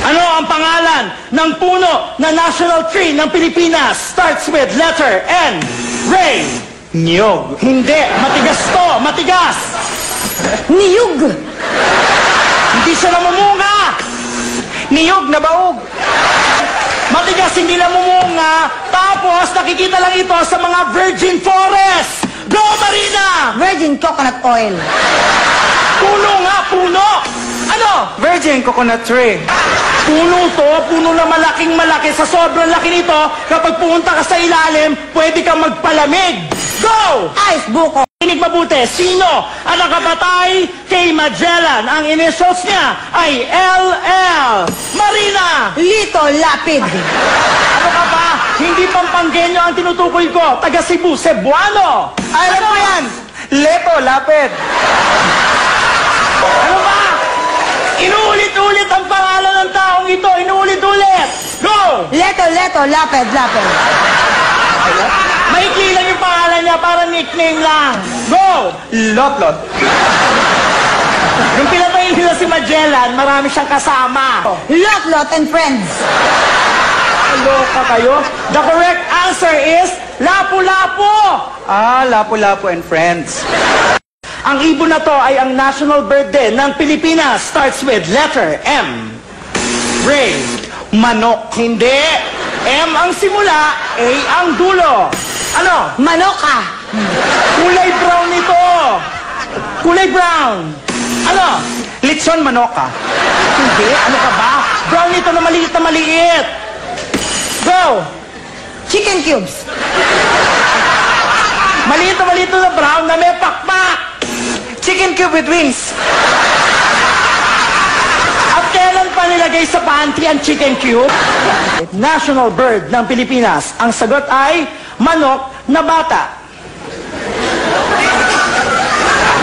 Ano ang pangalan ng puno na national tree ng Pilipinas? Starts with letter N. Ray. Niyog. Hindi. Matigas to. Matigas. Niyug. Hindi siya namumunga. Niyog na baog. Matigas, hindi namumunga. Tapos, nakikita lang ito sa mga virgin forest. Go, Marina! Virgin coconut oil. Puno nga, puno. Ano? Virgin coconut tree. Puno to, puno na malaking malaki. Sa sobrang laki nito, kapag pumunta ka sa ilalim, pwede kang magpalamig. Go! Ice buko. Inig mabuti, sino ang nakapatay kay Magellan? Ang initials niya ay LL. Marina! Lito Lapid. Ano ka ba? Hindi Pampanggenyo ang tinutukoy ko. Taga Cebu, Cebuano. Alam mo yan. Leto, lapid. Ano ba? Inuulit-ulit ang pangalan ng taong ito. Inuulit-ulit. Go! Leto, Lapid, Lapid. Maikli lang yung pangalan niya para nickname lang. Go! Lot-lot. Nung pinatay nila si Magellan, marami siyang kasama. Lot and friends. Loka kayo? The correct answer is Lapu-Lapu. Ah, Lapu-Lapu and friends. Ang ibon na to ay ang national bird din ng Pilipinas. Starts with letter M. Ray. Manok. Hindi. M ang simula, A ang dulo. Ano? Manoka. Kulay brown ito. Kulay brown. Ano? Litson manoka. Hindi. Ano ka ba? Brown ito na maliit na maliit. Go! Chicken cubes. Maliit na brown na may pakpak. Chicken cube with wings. At kailan pa nilagay sa pantry ang chicken cube? National bird ng Pilipinas. Ang sagot ay manok na bata.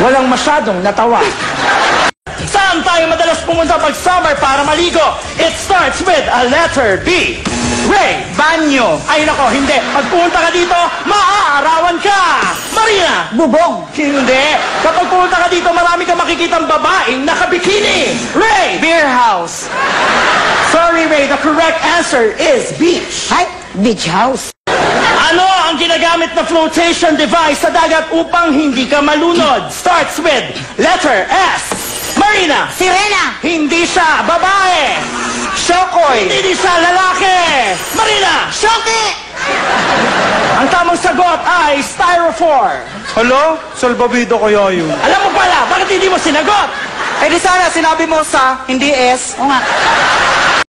Walang masyadong natawa. Saan tayo madalas pumunta pag summer para maligo? It starts with a letter B. Ray. Banyo. Ay nako, hindi. Pag pumunta ka dito, maaarawan ka. Marina. Bubong. Hindi. Kapag pumunta ka dito, marami kang makikitang babaeng nakabikini. Ray. Beer house. Sorry, Ray. The correct answer is beach. Ay, beach house. Ano ang ginagamit na flotation device sa dagat upang hindi ka malunod? Starts with letter S. Marina. Sirena. Hindi siya babae. Shokoy. Hindi siya lalaki. Marina. Shoki. Ang tamang sagot ay styrofoam. Hello? Salbabido kaya yun. Alam mo pala, bakit hindi mo sinagot? Eh di sana sinabi mo sa, hindi S. O nga.